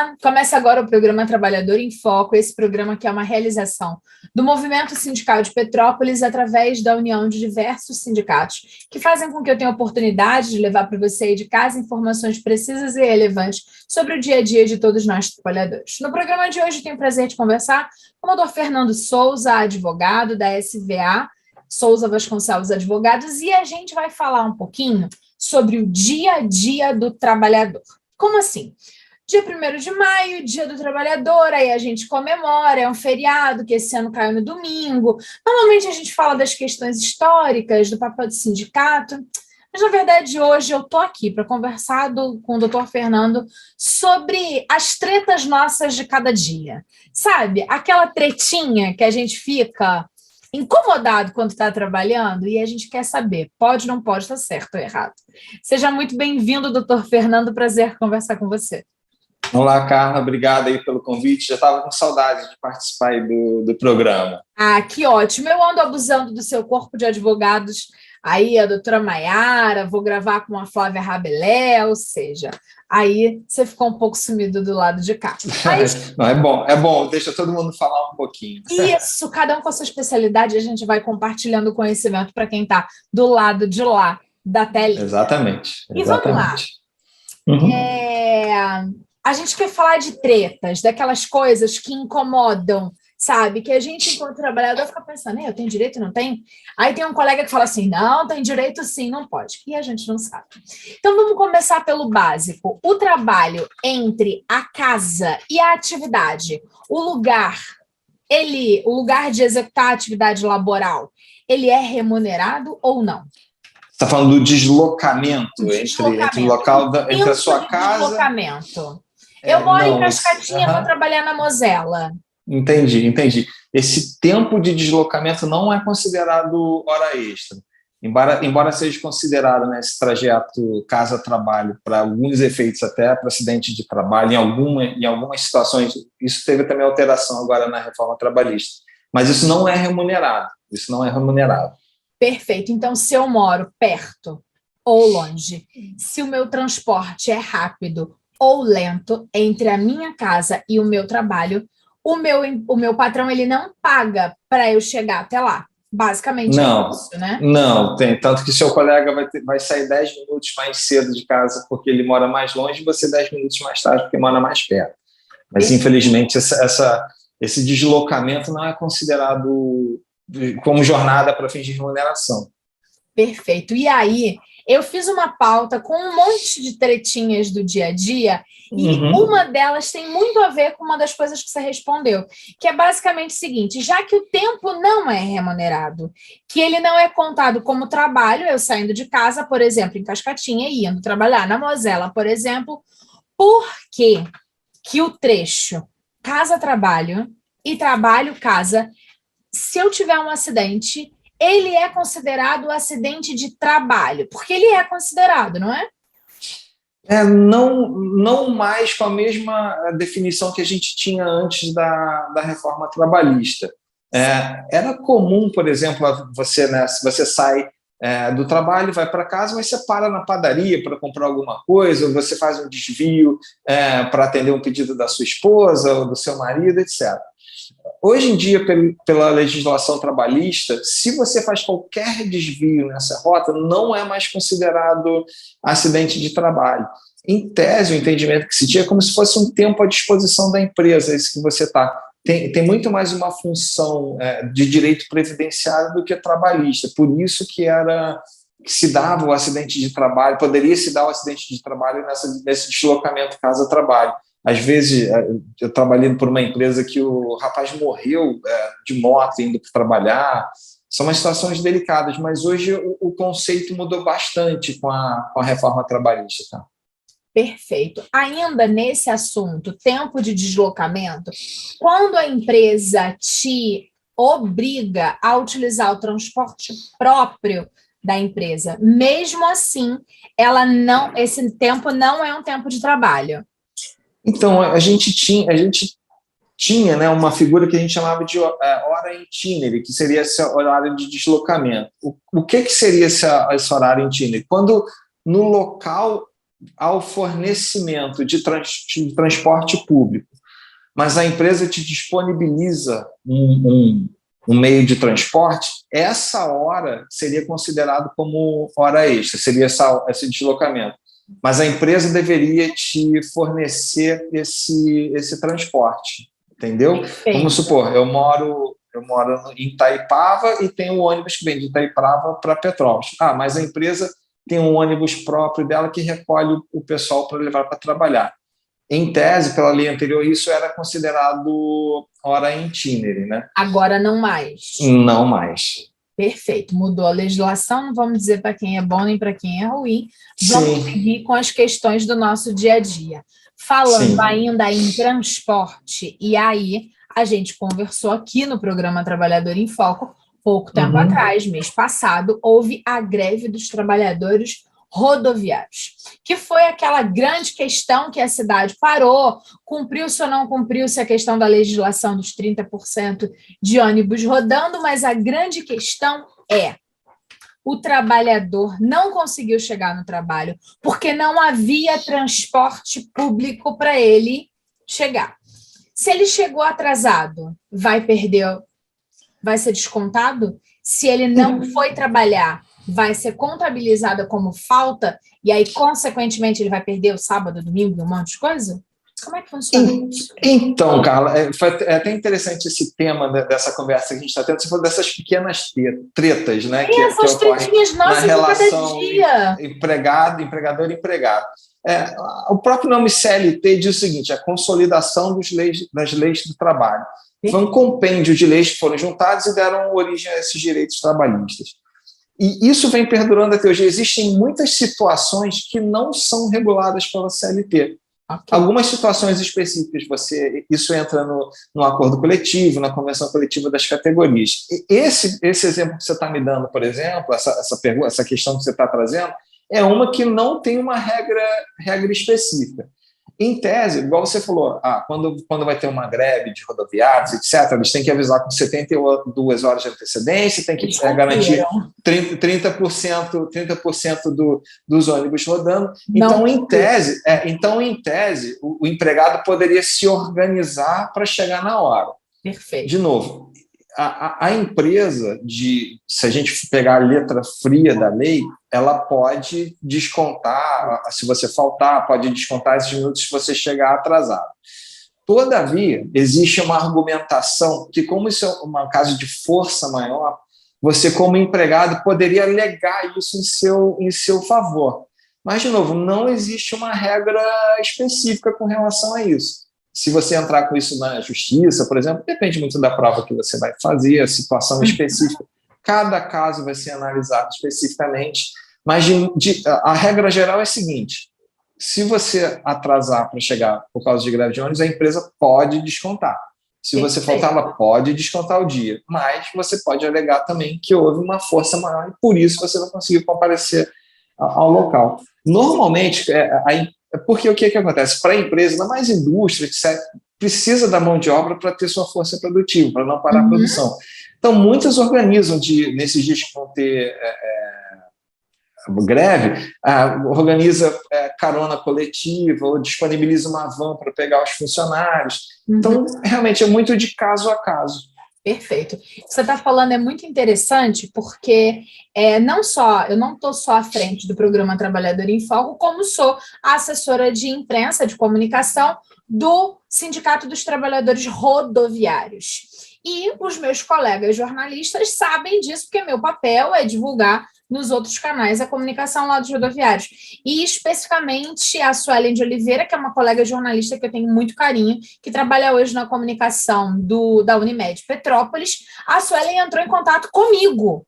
Olá, começa agora o programa Trabalhador em Foco, esse programa que é uma realização do Movimento Sindical de Petrópolis através da união de diversos sindicatos que fazem com que eu tenha a oportunidade de levar para você aí de casa informações precisas e relevantes sobre o dia a dia de todos nós trabalhadores. No programa de hoje tenho o prazer de conversar com o Dr. Fernando Souza, advogado da SVA, Souza Vasconcelos Advogados, e a gente vai falar um pouquinho sobre o dia a dia do trabalhador. Como assim? Dia 1º de maio, Dia do Trabalhador, aí a gente comemora, é um feriado que esse ano caiu no domingo. Normalmente a gente fala das questões históricas, do papel do sindicato, mas na verdade hoje eu estou aqui para conversar com o doutor Fernando sobre as tretas nossas de cada dia. Sabe, aquela tretinha que a gente fica incomodado quando está trabalhando e a gente quer saber, pode, não pode, está certo ou errado. Seja muito bem-vindo, doutor Fernando, prazer conversar com você. Olá, Carla, obrigado aí pelo convite. Já estava com saudade de participar aí do programa. Ah, que ótimo. Eu ando abusando do seu corpo de advogados aí, a doutora Maiara, vou gravar com a Flávia Rabelé, ou seja, aí você ficou um pouco sumido do lado de cá. Mas... Não, é bom, deixa todo mundo falar um pouquinho. Isso, cada um com a sua especialidade, a gente vai compartilhando conhecimento para quem está do lado de lá da telinha. Exatamente. E vamos lá. A gente quer falar de tretas, daquelas coisas que incomodam, sabe? Que a gente, enquanto trabalhador, fica pensando, eu tenho direito, não tenho? Aí tem um colega que fala assim, não, tem direito sim, não pode. E a gente não sabe. Então, vamos começar pelo básico. O trabalho entre a casa e a atividade, o lugar de executar a atividade laboral, ele é remunerado ou não? Você está falando do deslocamento, entre o local, entre a sua casa... Deslocamento. Eu moro em Cascatinha, vou trabalhar na Mosela. Entendi. Esse tempo de deslocamento não é considerado hora extra. Embora seja considerado, né, esse trajeto casa-trabalho para alguns efeitos, até para acidente de trabalho, em algumas situações, isso teve também alteração agora na reforma trabalhista. Mas isso não é remunerado. Perfeito. Então, se eu moro perto ou longe, se o meu transporte é rápido ou lento entre a minha casa e o meu trabalho, o meu patrão ele não paga para eu chegar até lá. Basicamente é isso, né? Não, tem. Tanto que seu colega vai sair 10 minutos mais cedo de casa porque ele mora mais longe e você 10 minutos mais tarde porque mora mais perto. Mas, infelizmente, esse deslocamento não é considerado como jornada para fins de remuneração. Perfeito. E aí, eu fiz uma pauta com um monte de tretinhas do dia a dia e uma delas tem muito a ver com uma das coisas que você respondeu, que é basicamente o seguinte, já que o tempo não é remunerado, que ele não é contado como trabalho, eu saindo de casa, por exemplo, em Cascatinha e indo trabalhar na Mosela, por exemplo, por que o trecho casa-trabalho e trabalho-casa, se eu tiver um acidente, ele é considerado acidente de trabalho, porque ele é considerado, não é? Não mais com a mesma definição que a gente tinha antes da reforma trabalhista. Era comum, por exemplo, você, né, se você sai do trabalho, vai para casa, mas você para na padaria para comprar alguma coisa, ou você faz um desvio para atender um pedido da sua esposa ou do seu marido, etc. Hoje em dia, pela legislação trabalhista, se você faz qualquer desvio nessa rota, não é mais considerado acidente de trabalho. Em tese, o entendimento que se tinha é como se fosse um tempo à disposição da empresa, esse que você está. Tem muito mais uma função de direito previdenciário do que trabalhista. Por isso que se dava o acidente de trabalho, poderia se dar o acidente de trabalho nesse deslocamento casa-trabalho. Às vezes, eu trabalhei por uma empresa que o rapaz morreu de moto indo para trabalhar. São umas situações delicadas, mas hoje o conceito mudou bastante com a reforma trabalhista. Tá? Perfeito. Ainda nesse assunto, tempo de deslocamento, quando a empresa te obriga a utilizar o transporte próprio da empresa, mesmo assim, esse tempo não é um tempo de trabalho. Então, a gente tinha, né, uma figura que a gente chamava de hora itinere, que seria esse horário de deslocamento. O que seria esse horário itinere? Quando no local ao fornecimento de transporte público, mas a empresa te disponibiliza um meio de transporte, essa hora seria considerado como hora extra, seria esse deslocamento. Mas a empresa deveria te fornecer esse transporte, entendeu? Vamos supor, eu moro em Itaipava e tem um ônibus que vem de Itaipava para Petrópolis. Mas a empresa tem um ônibus próprio dela que recolhe o pessoal para levar para trabalhar. Em tese, pela lei anterior, isso era considerado hora itinere, né? Agora não mais. Não mais. Perfeito. Mudou a legislação, não vamos dizer para quem é bom nem para quem é ruim. Vamos seguir com as questões do nosso dia a dia. Falando ainda em transporte, e aí a gente conversou aqui no programa Trabalhador em Foco, pouco tempo atrás, mês passado, houve a greve dos trabalhadores rodoviários, que foi aquela grande questão que a cidade parou, cumpriu-se ou não cumpriu-se a questão da legislação dos 30% de ônibus rodando, mas a grande questão é: o trabalhador não conseguiu chegar no trabalho porque não havia transporte público para ele chegar. Se ele chegou atrasado, vai ser descontado? Se ele não foi trabalhar, vai ser contabilizada como falta, e aí, consequentemente, ele vai perder o sábado, domingo e um monte de coisa? Como é que funciona isso? Então, Carla, foi até interessante esse tema dessa conversa que a gente está tendo. Você falou dessas pequenas tretas, né? Que ocorrem na relação empregador e empregado. O próprio nome CLT diz o seguinte: a consolidação das leis do trabalho. Foi um compêndio de leis que foram juntadas e deram origem a esses direitos trabalhistas. E isso vem perdurando até hoje. Existem muitas situações que não são reguladas pela CLT. Algumas situações específicas, isso entra no acordo coletivo, na convenção coletiva das categorias. E esse exemplo que você está me dando, por exemplo, essa questão que você está trazendo, é uma que não tem uma regra específica. Em tese, igual você falou, quando vai ter uma greve de rodoviários, etc., eles têm que avisar com 72 horas de antecedência, tem que garantir 30% dos ônibus rodando. Então, em tese, o empregado poderia se organizar para chegar na hora. Perfeito. De novo, a empresa, se a gente pegar a letra fria da lei, ela pode descontar, se você faltar, pode descontar esses minutos se você chegar atrasado. Todavia, existe uma argumentação que, como isso é um caso de força maior, você, como empregado, poderia alegar isso em seu favor. Mas, de novo, não existe uma regra específica com relação a isso. Se você entrar com isso na justiça, por exemplo, depende muito da prova que você vai fazer, a situação específica. Cada caso vai ser analisado especificamente, mas a regra geral é a seguinte: se você atrasar para chegar por causa de greve de ônibus, a empresa pode descontar. Se você faltar, ela pode descontar o dia, mas você pode alegar também que houve uma força maior e por isso você não conseguiu comparecer ao local. Normalmente, porque o que acontece? Para a empresa, ainda mais indústria, etc., precisa da mão de obra para ter sua força produtiva, para não parar a produção. Então, muitas organizam, nesses dias que vão ter greve, organiza carona coletiva ou disponibiliza uma van para pegar os funcionários. Então, realmente, é muito de caso a caso. Perfeito. O que você está falando é muito interessante, porque eu não estou só à frente do programa Trabalhador em Foco, como sou a assessora de imprensa, de comunicação do Sindicato dos Trabalhadores Rodoviários. E os meus colegas jornalistas sabem disso, porque meu papel é divulgar nos outros canais a comunicação lá dos rodoviários. E, especificamente, a Suelen de Oliveira, que é uma colega jornalista que eu tenho muito carinho, que trabalha hoje na comunicação da Unimed Petrópolis, a Suelen entrou em contato comigo.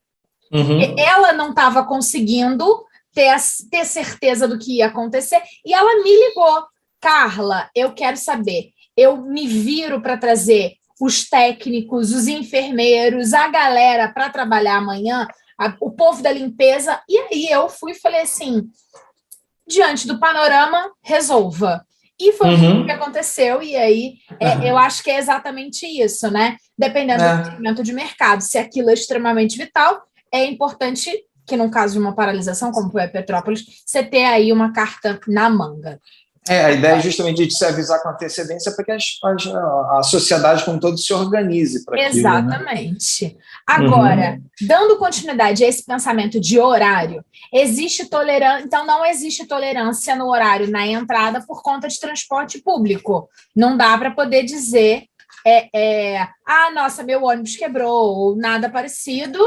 Ela não estava conseguindo ter certeza do que ia acontecer, e ela me ligou: Carla, eu quero saber, eu me viro para trazer os técnicos, os enfermeiros, a galera para trabalhar amanhã, o povo da limpeza. E aí eu fui e falei assim: diante do panorama, resolva. E foi o que aconteceu, e aí eu acho que é exatamente isso, né? Dependendo do segmento de mercado, se aquilo é extremamente vital, é importante que no caso de uma paralisação, como foi a Petrópolis, você ter aí uma carta na manga. A ideia é justamente de se avisar com antecedência para que a sociedade como todo se organize para aquilo. Exatamente. Né? Agora, dando continuidade a esse pensamento de horário, existe tolerância, então não existe tolerância no horário na entrada por conta de transporte público. Não dá para poder dizer nossa, meu ônibus quebrou, ou nada parecido.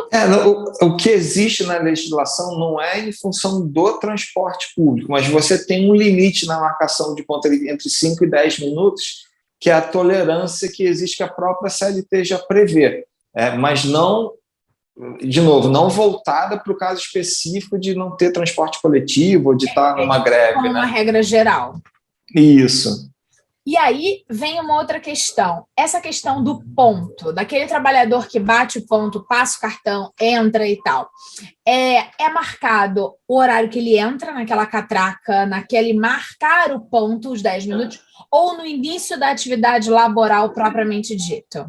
O que existe na legislação não é em função do transporte público, mas você tem um limite na marcação de ponto entre 5 e 10 minutos, que é a tolerância que existe, que a própria CLT já prevê. Mas não, de novo, não voltada para o caso específico de não ter transporte coletivo ou de estar numa greve. Como uma regra geral. Isso. E aí vem uma outra questão, essa questão do ponto, daquele trabalhador que bate o ponto, passa o cartão, entra e tal. É marcado o horário que ele entra naquela catraca, naquele marcar o ponto, os 10 minutos, ou no início da atividade laboral propriamente dito?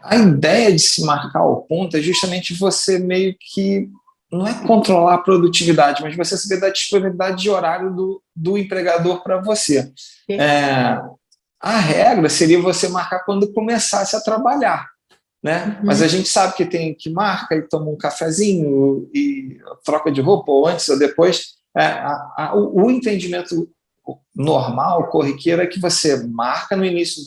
A ideia de se marcar o ponto é justamente você meio que, não é controlar a produtividade, mas você saber da disponibilidade de horário do empregador para você. A regra seria você marcar quando começasse a trabalhar, né? Mas a gente sabe que tem que marca e toma um cafezinho e troca de roupa, ou antes ou depois. O entendimento normal, corriqueiro, é que você marca no início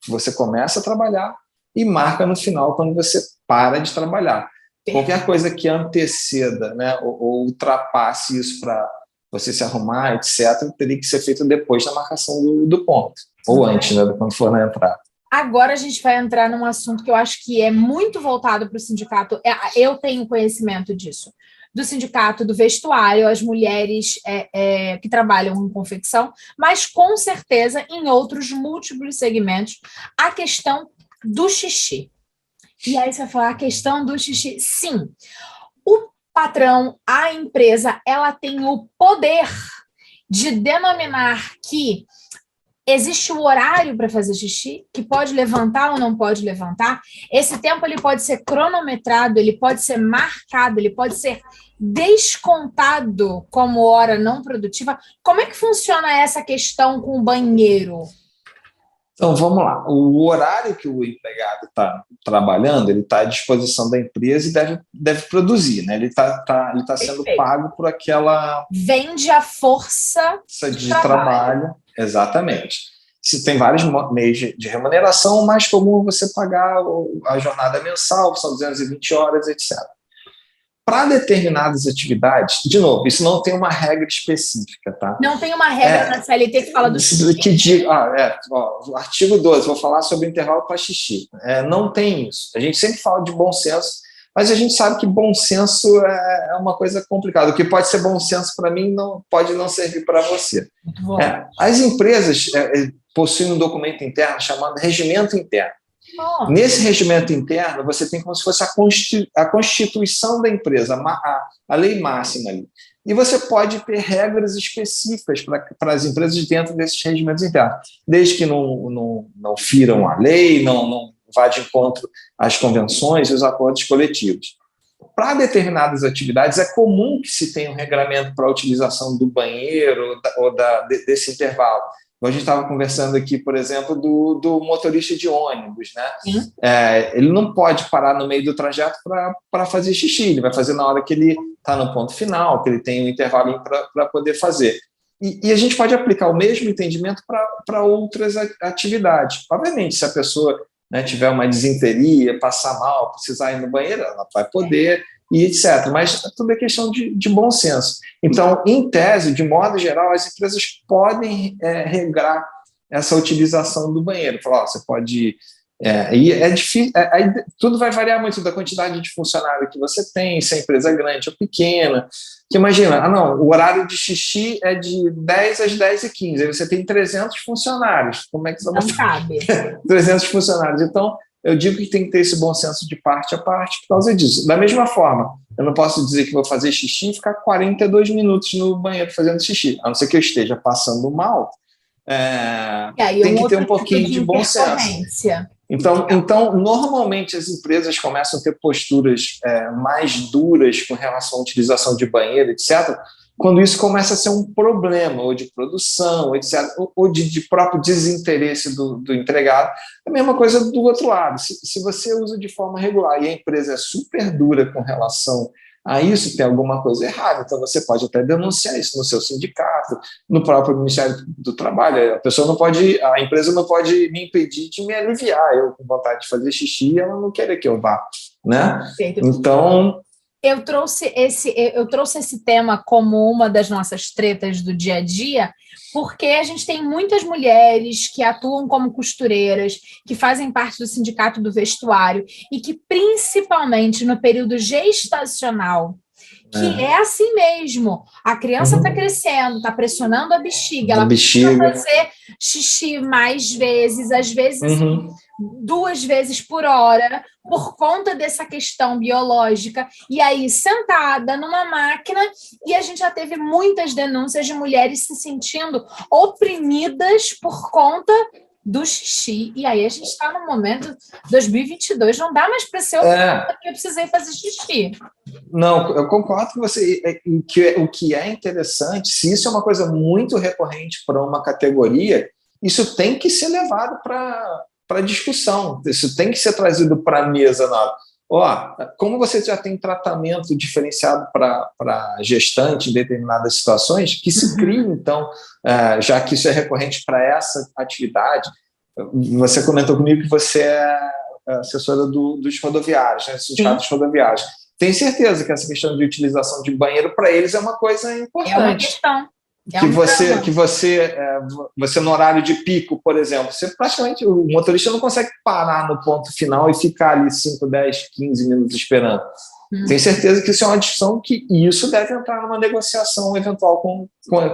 você começa a trabalhar e marca no final quando você para de trabalhar. Qualquer coisa que anteceda, né, ou ultrapasse isso para você se arrumar, etc., teria que ser feito depois da marcação do ponto, ou antes, né, quando for na entrada. Agora a gente vai entrar num assunto que eu acho que é muito voltado para o sindicato, eu tenho conhecimento disso, do sindicato do vestuário, as mulheres que trabalham em confecção, mas com certeza em outros múltiplos segmentos, a questão do xixi. E aí você vai falar a questão do xixi. Sim, o patrão, a empresa, ela tem o poder de denominar que existe o horário para fazer xixi, que pode levantar ou não pode levantar. Esse tempo ele pode ser cronometrado, ele pode ser marcado, ele pode ser descontado como hora não produtiva. Como é que funciona essa questão com o banheiro? Então, vamos lá. O horário que o empregado está trabalhando, ele está à disposição da empresa e deve produzir, né? Ele está sendo pago por aquela... Vende a força de trabalho. Exatamente. Se tem vários meios de remuneração, o mais comum é você pagar a jornada mensal, são 220 horas, etc. Para determinadas atividades, de novo, isso não tem uma regra específica, tá? Não tem uma regra na CLT que fala do xixi. O artigo 12, vou falar sobre intervalo para xixi. Não tem isso. A gente sempre fala de bom senso, mas a gente sabe que bom senso é uma coisa complicada. O que pode ser bom senso para mim pode não servir para você. As empresas possuem um documento interno chamado regimento interno. Nesse regimento interno, você tem como se fosse a constituição da empresa, a lei máxima ali. E você pode ter regras específicas para as empresas dentro desses regimentos internos, desde que não firam a lei, não vá de encontro às convenções e os acordos coletivos. Para determinadas atividades, é comum que se tenha um regramento para a utilização do banheiro ou desse intervalo. A gente estava conversando aqui, por exemplo, do motorista de ônibus, né? Ele não pode parar no meio do trajeto para fazer xixi, ele vai fazer na hora que ele está no ponto final, que ele tem um intervalo para poder fazer. E a gente pode aplicar o mesmo entendimento para outras atividades. Obviamente, se a pessoa, né, tiver uma disenteria, passar mal, precisar ir no banheiro, ela vai poder, e etc. Mas tudo é questão de bom senso. Então, em tese, de modo geral, as empresas podem regrar essa utilização do banheiro. Falar, você pode... e é difícil, tudo vai variar muito da quantidade de funcionário que você tem, se a empresa é grande ou pequena. Porque imagina, o horário de xixi é de 10 às 10h15, aí você tem 300 funcionários. Como é que você vai... Não cabe. 300 funcionários. Então, eu digo que tem que ter esse bom senso de parte a parte por causa disso. Da mesma forma, eu não posso dizer que vou fazer xixi e ficar 42 minutos no banheiro fazendo xixi, a não ser que eu esteja passando mal. Tem que ter um pouquinho de bom senso. Então, normalmente as empresas começam a ter posturas mais duras com relação à utilização de banheiro, etc., quando isso começa a ser um problema, ou de produção, etc., ou de próprio desinteresse do empregado. A mesma coisa do outro lado. Se você usa de forma regular e a empresa é super dura com relação a isso, tem alguma coisa errada. Então, você pode até denunciar isso no seu sindicato, no próprio Ministério do Trabalho. A empresa não pode me impedir de me aliviar. Eu com vontade de fazer xixi, ela não quer que eu vá, né? Então, eu trouxe esse tema como uma das nossas tretas do dia a dia, porque a gente tem muitas mulheres que atuam como costureiras, que fazem parte do sindicato do vestuário, e que, principalmente no período gestacional, que é assim mesmo, a criança está crescendo, está pressionando a bexiga, ela precisa fazer xixi mais vezes, às vezes 2 vezes por hora, por conta dessa questão biológica, e aí sentada numa máquina, e a gente já teve muitas denúncias de mulheres se sentindo oprimidas por conta do xixi, e aí a gente está no momento 2022, não dá mais para ser porque eu precisei fazer xixi. Não, eu concordo com você. O que é interessante, se isso é uma coisa muito recorrente para uma categoria, isso tem que ser levado para discussão, isso tem que ser trazido para a mesa nova. Como você já tem tratamento diferenciado para gestante em determinadas situações, que se crie, então, já que isso é recorrente para essa atividade. Você comentou comigo que você é assessora dos rodoviários, né, do sindicato dos rodoviários. Tenho certeza que essa questão de utilização de banheiro para eles é uma coisa importante. É uma questão. Que você no horário de pico, por exemplo, praticamente o motorista não consegue parar no ponto final e ficar ali 5, 10, 15 minutos esperando. Tenho certeza que isso é uma discussão que isso deve entrar numa negociação eventual com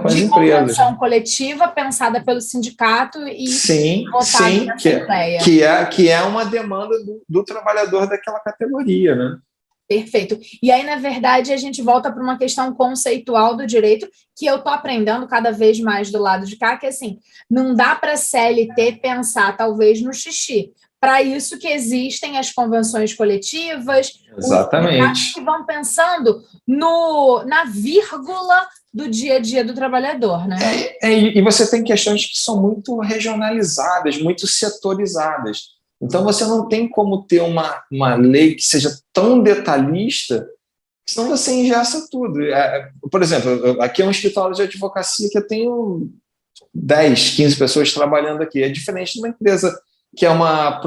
as empresas. Convenção coletiva pensada pelo sindicato e votada na Assembleia. Que é uma demanda do trabalhador daquela categoria, né? Perfeito. E aí, na verdade, a gente volta para uma questão conceitual do direito, que eu estou aprendendo cada vez mais do lado de cá, que assim, não dá para a CLT pensar, talvez, no xixi. Para isso que existem as convenções coletivas, exatamente, que vão pensando na vírgula do dia a dia do trabalhador, né? E você tem questões que são muito regionalizadas, muito setorizadas. Então, você não tem como ter uma lei que seja tão detalhista, senão você engessa tudo. Por exemplo, aqui é um escritório de advocacia que eu tenho 10, 15 pessoas trabalhando aqui. É diferente de uma empresa que é uma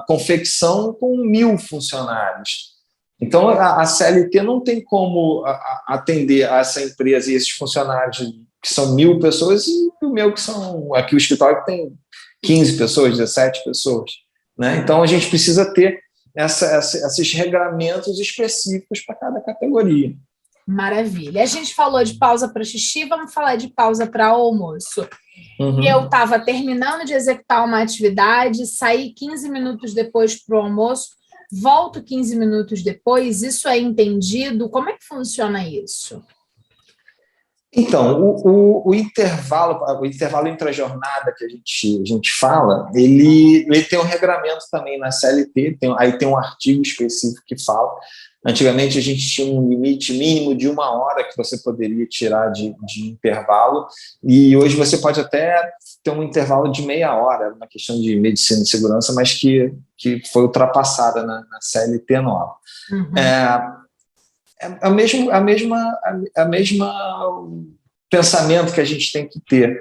confecção com 1.000 funcionários. Então, a CLT não tem como atender a essa empresa e esses funcionários que são 1.000 pessoas e o meu que são... Aqui o escritório que tem 15 pessoas, 17 pessoas, né? Então, a gente precisa ter esses regramentos específicos para cada categoria. Maravilha. A gente falou de pausa para xixi, vamos falar de pausa para almoço. Eu estava terminando de executar uma atividade, saí 15 minutos depois para o almoço, volto 15 minutos depois, isso é entendido? Como é que funciona isso? Então, o intervalo entre a jornada que a gente fala, ele tem um regramento também na CLT, aí tem um artigo específico que fala. Antigamente, a gente tinha um limite mínimo de 1 hora que você poderia tirar de intervalo, e hoje você pode até ter um intervalo de meia hora, uma questão de medicina e segurança, mas que foi ultrapassada na CLT nova. A mesma pensamento que a gente tem que ter,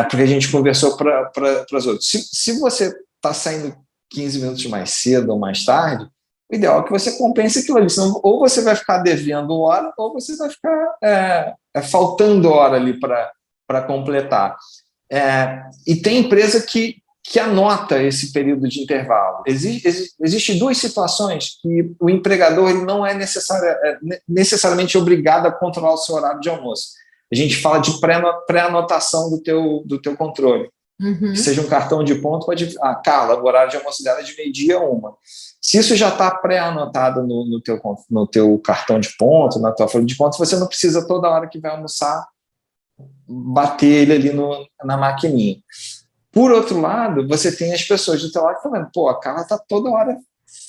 porque a gente conversou para as outras. Se você está saindo 15 minutos mais cedo ou mais tarde, o ideal é que você compense aquilo ali, senão ou você vai ficar devendo hora, ou você vai ficar faltando hora ali para completar. E tem empresa que anota esse período de intervalo. Existem 2 situações que o empregador ele não é necessariamente obrigado a controlar o seu horário de almoço. A gente fala de pré-anotação do teu controle. Que seja um cartão de ponto, Carla, o horário de almoço dela é de 12h a 1h. Se isso já está pré-anotado no teu cartão de ponto, na tua folha de ponto, você não precisa toda hora que vai almoçar bater ele ali na maquininha. Por outro lado, você tem as pessoas do teu lado falando, pô, a Carla está toda hora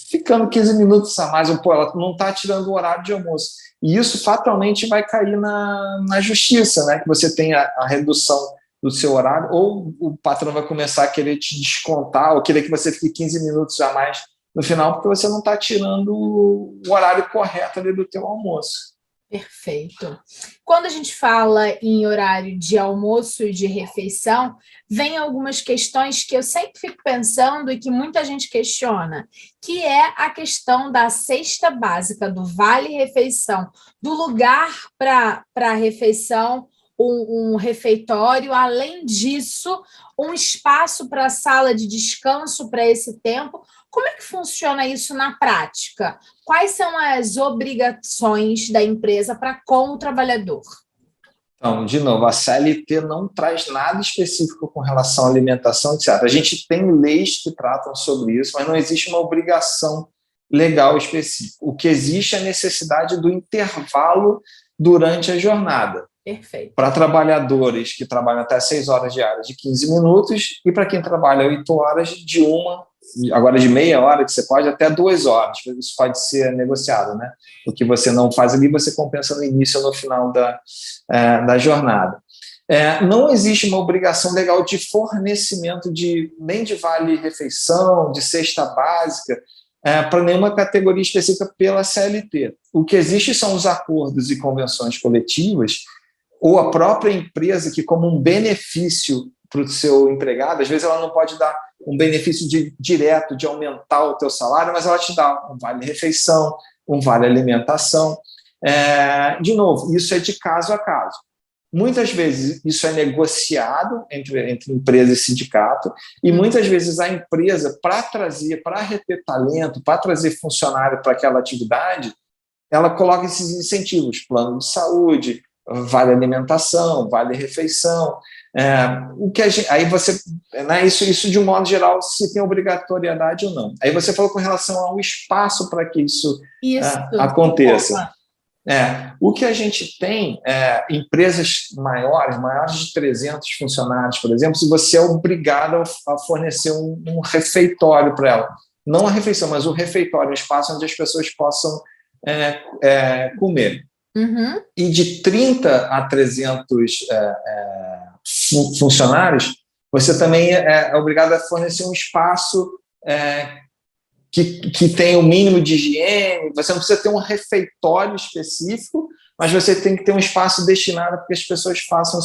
ficando 15 minutos a mais, ou pô, ela não está tirando o horário de almoço. E isso fatalmente vai cair na justiça, né? Que você tem a redução do seu horário, ou o patrão vai começar a querer te descontar, ou querer que você fique 15 minutos a mais no final, porque você não está tirando o horário correto ali do teu almoço. Perfeito. Quando a gente fala em horário de almoço e de refeição, vem algumas questões que eu sempre fico pensando e que muita gente questiona, que é a questão da cesta básica, do vale-refeição, do lugar para a refeição, um refeitório, além disso, um espaço para a sala de descanso para esse tempo. Como é que funciona isso na prática? Quais são as obrigações da empresa para com o trabalhador? Então, de novo, a CLT não traz nada específico com relação à alimentação, etc. A gente tem leis que tratam sobre isso, mas não existe uma obrigação legal específica. O que existe é a necessidade do intervalo durante a jornada. Perfeito. Para trabalhadores que trabalham até 6 horas diárias de 15 minutos e para quem trabalha 8 horas de agora de meia hora, que você pode até 2 horas, isso pode ser negociado, né? O que você não faz ali, você compensa no início ou no final da jornada. Não existe uma obrigação legal de fornecimento nem de vale-refeição, de cesta básica, para nenhuma categoria específica pela CLT. O que existe são os acordos e convenções coletivas, ou a própria empresa que, como um benefício para o seu empregado, às vezes ela não pode dar um benefício direto de aumentar o teu salário, mas ela te dá um vale-refeição, um vale-alimentação. De novo, isso é de caso a caso. Muitas vezes isso é negociado entre empresa e sindicato, e muitas vezes a empresa, para reter talento, para trazer funcionário para aquela atividade, ela coloca esses incentivos, plano de saúde, vale alimentação, vale refeição. Aí você, né, isso de um modo geral, se tem obrigatoriedade ou não. Aí você falou com relação ao espaço para que isso aconteça. O que a gente tem, empresas maiores de 300 funcionários, por exemplo, se você é obrigado a fornecer um refeitório para ela. Não a refeição, mas o refeitório, um espaço onde as pessoas possam comer. Uhum. E de 30 a 300 funcionários, você também é obrigado a fornecer um espaço que tenha o mínimo de higiene. Você não precisa ter um refeitório específico, mas você tem que ter um espaço destinado para que as pessoas façam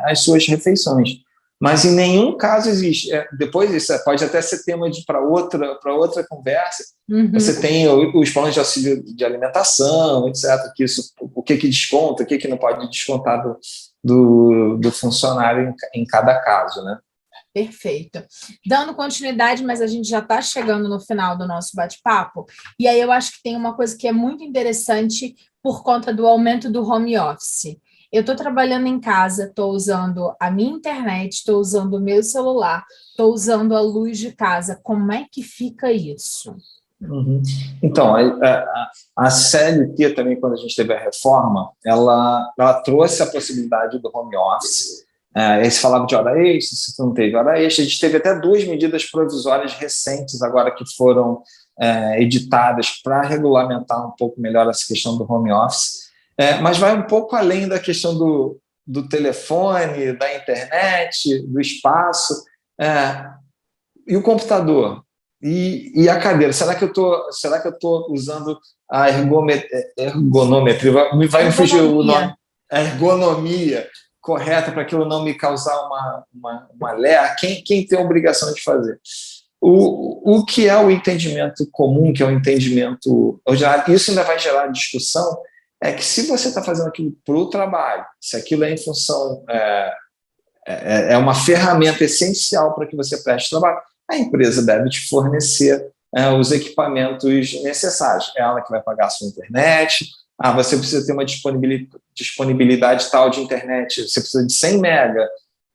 as suas refeições. Mas em nenhum caso existe. Depois isso pode até ser tema para outra conversa. Uhum. Você tem os planos de auxílio de alimentação, etc. Que isso, o que desconta, o que não pode descontar do funcionário em cada caso, né? Perfeito. Dando continuidade, mas a gente já está chegando no final do nosso bate-papo, e aí eu acho que tem uma coisa que é muito interessante por conta do aumento do home office. Eu estou trabalhando em casa, estou usando a minha internet, estou usando o meu celular, estou usando a luz de casa. Como é que fica isso? Uhum. Então, a CLT também, quando a gente teve a reforma, ela trouxe a possibilidade do home office. Aí se falava de hora extra, se não teve hora extra. A gente teve até 2 medidas provisórias recentes agora que foram editadas para regulamentar um pouco melhor essa questão do home office. Mas vai um pouco além da questão do telefone, da internet, do espaço. E o computador? E a cadeira? Será que eu estou usando a ergonometria? Vai me fugir o nome. A ergonomia correta para aquilo não me causar uma ler. Quem tem a obrigação de fazer? O que é o entendimento comum, que é o entendimento ordinário, isso ainda vai gerar discussão, é que se você está fazendo aquilo para o trabalho, se aquilo é em função, é uma ferramenta essencial para que você preste trabalho, a empresa deve te fornecer os equipamentos necessários. É ela que vai pagar a sua internet. Você precisa ter uma disponibilidade tal de internet, você precisa de 100 mega,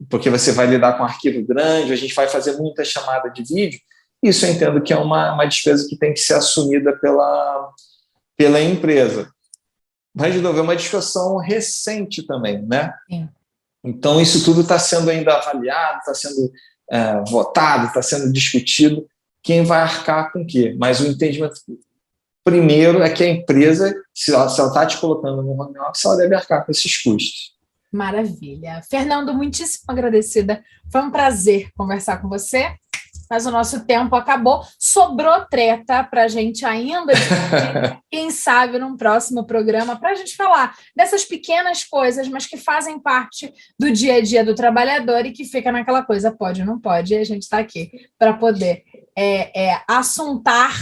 porque você vai lidar com arquivo grande, a gente vai fazer muita chamada de vídeo. Isso eu entendo que é uma despesa que tem que ser assumida pela empresa. Mas, de novo, é uma discussão recente também, né? Sim. Então, isso tudo está sendo ainda avaliado, está sendo votado, está sendo discutido. Quem vai arcar com o quê? Mas o entendimento primeiro é que a empresa, se ela está te colocando no home office, ela deve arcar com esses custos. Maravilha. Fernando, muitíssimo agradecida. Foi um prazer conversar com você, mas o nosso tempo acabou. Sobrou treta para a gente ainda discutir, quem sabe, num próximo programa, para a gente falar dessas pequenas coisas, mas que fazem parte do dia a dia do trabalhador e que fica naquela coisa, pode ou não pode, e a gente está aqui para poder assuntar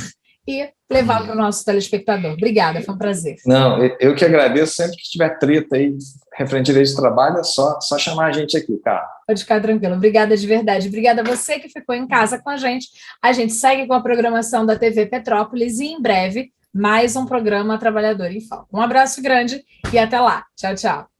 e levar para o nosso telespectador. Obrigada, foi um prazer. Não, eu que agradeço. Sempre que tiver treta aí referente a direito de trabalho, é só chamar a gente aqui, cara. Pode ficar tranquilo. Obrigada de verdade. Obrigada a você que ficou em casa com a gente. A gente segue com a programação da TV Petrópolis e, em breve, mais um programa Trabalhador em Foco. Um abraço grande e até lá. Tchau, tchau.